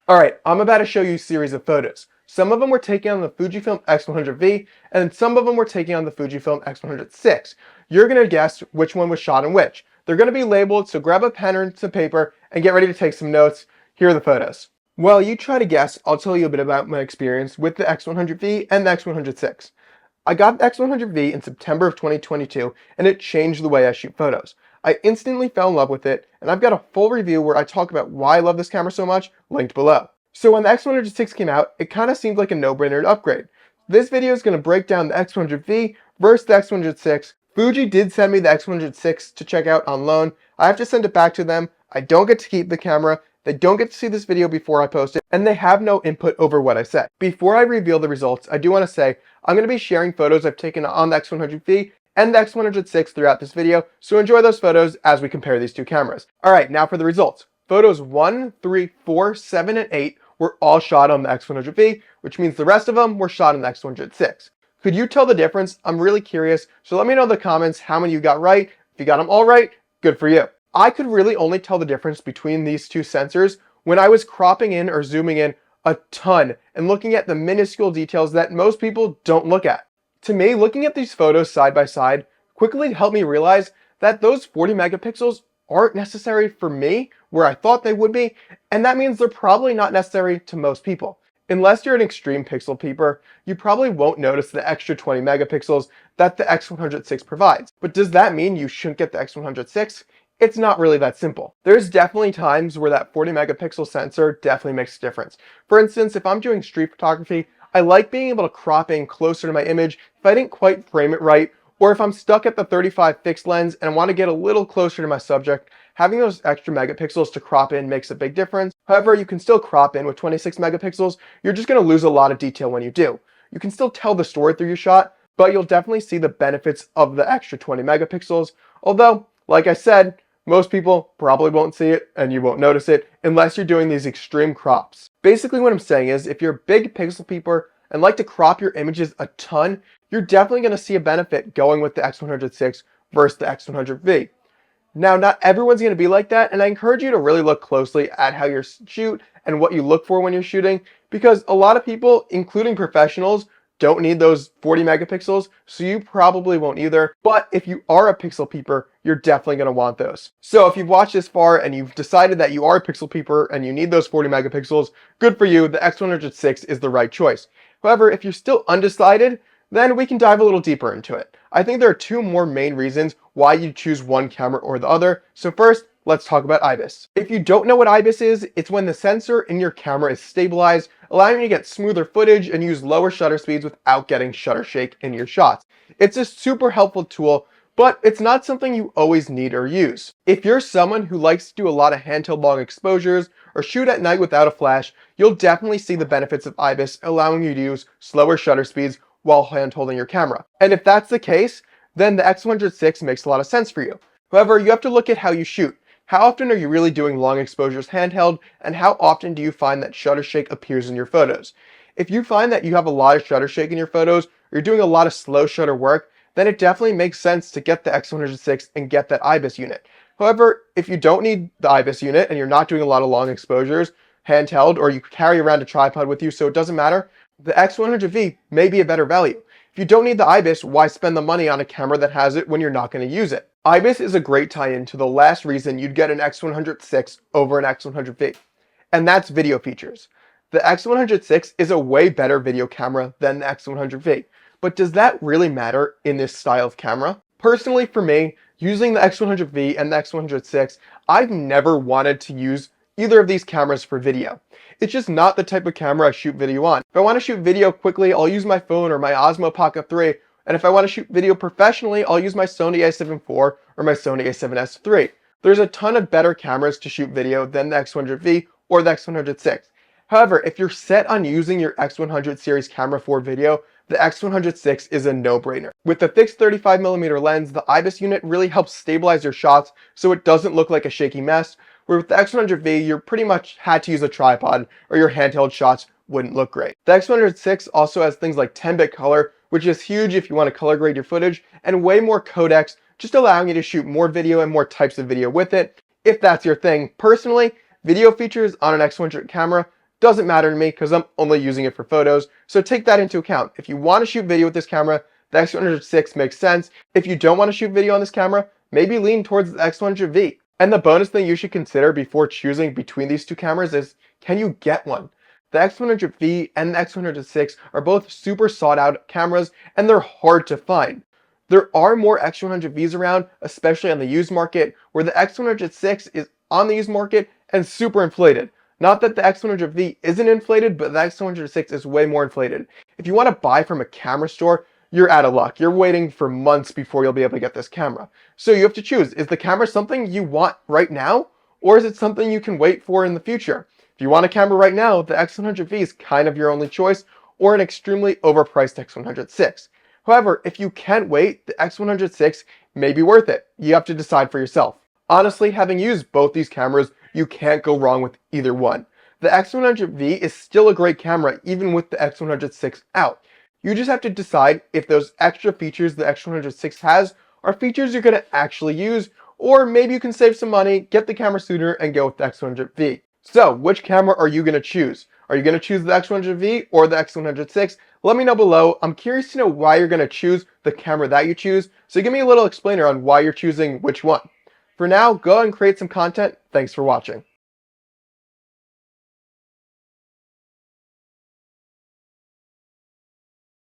Alright, I'm about to show you a series of photos. Some of them were taken on the Fujifilm X100V, and some of them were taken on the Fujifilm X100VI. You're going to guess which one was shot on which. They're going to be labeled, so grab a pen or some paper and get ready to take some notes. Here are the photos. While you try to guess, I'll tell you a bit about my experience with the X100V and the X100VI. I got the X100V in September of 2022, and it changed the way I shoot photos. I instantly fell in love with it, and I've got a full review where I talk about why I love this camera so much, linked below. So when the X100VI came out, it kind of seemed like a no-brainer to upgrade. This video is going to break down the X100V versus the X100VI. Fuji did send me the X100VI to check out on loan. I have to send it back to them. I don't get to keep the camera. They don't get to see this video before I post it, and they have no input over what I say. Before I reveal the results, I do want to say I'm going to be sharing photos I've taken on the X100V and the X100VI throughout this video, so enjoy those photos as we compare these two cameras. Alright, now for the results. Photos 1, 3, 4, 7, and 8 were all shot on the X100V, which means the rest of them were shot on the X100VI. Could you tell the difference? I'm really curious, so let me know in the comments how many you got right. If you got them all right, good for you. I could really only tell the difference between these two sensors when I was cropping in or zooming in a ton and looking at the minuscule details that most people don't look at. To me, looking at these photos side by side quickly helped me realize that those 40 megapixels aren't necessary for me where I thought they would be, and that means they're probably not necessary to most people. Unless you're an extreme pixel peeper, you probably won't notice the extra 20 megapixels that the X100VI provides. But does that mean you shouldn't get the X100VI? It's not really that simple. There's definitely times where that 40 megapixel sensor definitely makes a difference. For instance, if I'm doing street photography, I like being able to crop in closer to my image if I didn't quite frame it right, or if I'm stuck at the 35 fixed lens and want to get a little closer to my subject, having those extra megapixels to crop in makes a big difference. However, you can still crop in with 26 megapixels, you're just going to lose a lot of detail when you do. You can still tell the story through your shot, but you'll definitely see the benefits of the extra 20 megapixels, although, like I said, most people probably won't see it and you won't notice it unless you're doing these extreme crops. Basically what I'm saying is if you're a big pixel peeper and like to crop your images a ton, you're definitely going to see a benefit going with the X100VI versus the X100V. Now, not everyone's going to be like that, and I encourage you to really look closely at how you shoot and what you look for when you're shooting, because a lot of people, including professionals, don't need those 40 megapixels, so you probably won't either. But if you are a pixel peeper, you're definitely going to want those. So if you've watched this far and you've decided that you are a pixel peeper and you need those 40 megapixels, good for you, the X100VI is the right choice. However, if you're still undecided, then we can dive a little deeper into it. I think there are two more main reasons why you choose one camera or the other. So first, let's talk about IBIS. If you don't know what IBIS is, it's when the sensor in your camera is stabilized, allowing you to get smoother footage and use lower shutter speeds without getting shutter shake in your shots. It's a super helpful tool, but it's not something you always need or use. If you're someone who likes to do a lot of handheld long exposures or shoot at night without a flash, you'll definitely see the benefits of IBIS, allowing you to use slower shutter speeds while hand-holding your camera. And if that's the case, then the X100VI makes a lot of sense for you. However, you have to look at how you shoot. How often are you really doing long exposures handheld, and how often do you find that shutter shake appears in your photos? If you find that you have a lot of shutter shake in your photos, or you're doing a lot of slow shutter work, then it definitely makes sense to get the X100VI and get that IBIS unit. However, if you don't need the IBIS unit and you're not doing a lot of long exposures handheld, or you carry around a tripod with you so it doesn't matter, the X100V may be a better value. If you don't need the IBIS, why spend the money on a camera that has it when you're not going to use it? IBIS is a great tie-in to the last reason you'd get an X100VI over an X100V, and that's video features. The X100VI is a way better video camera than the X100V, but does that really matter in this style of camera? Personally, for me, using the X100V and the X100VI, I've never wanted to use either of these cameras for video. It's just not the type of camera I shoot video on. If I want to shoot video quickly, I'll use my phone or my Osmo Pocket 3, and if I want to shoot video professionally, I'll use my Sony a7 IV or my Sony a7S III. There's a ton of better cameras to shoot video than the X100V or the X100VI. However, if you're set on using your X100 series camera for video, the X100VI is a no-brainer. With the fixed 35mm lens, the IBIS unit really helps stabilize your shots so it doesn't look like a shaky mess, where with the X100V, you pretty much had to use a tripod or your handheld shots wouldn't look great. The X100VI also has things like 10-bit color, which is huge if you want to color grade your footage, and way more codecs, just allowing you to shoot more video and more types of video with it, if that's your thing. Personally, video features on an X100 camera doesn't matter to me because I'm only using it for photos, so take that into account. If you want to shoot video with this camera, the X100VI makes sense. If you don't want to shoot video on this camera, maybe lean towards the X100V. And the bonus thing you should consider before choosing between these two cameras is, can you get one? The X100V and the X100VI are both super sought out cameras, and they're hard to find. There are more X100Vs around, especially on the used market, where the X100VI is on the used market and super inflated. Not that the X100V isn't inflated, but the X100VI is way more inflated. If you want to buy from a camera store, you're out of luck. You're waiting for months before you'll be able to get this camera. So you have to choose, is the camera something you want right now, or is it something you can wait for in the future? If you want a camera right now, the X100V is kind of your only choice, or an extremely overpriced X100VI. However, if you can't wait, the X100VI may be worth it. You have to decide for yourself. Honestly, having used both these cameras, you can't go wrong with either one. The X100V is still a great camera even with the X100VI out. You just have to decide if those extra features the X100VI has are features you're going to actually use, or maybe you can save some money, get the camera sooner, and go with the X100V. So, which camera are you going to choose? Are you going to choose the X100V or the X100VI? Let me know below. I'm curious to know why you're going to choose the camera that you choose, so give me a little explainer on why you're choosing which one. For now, go and create some content. Thanks for watching.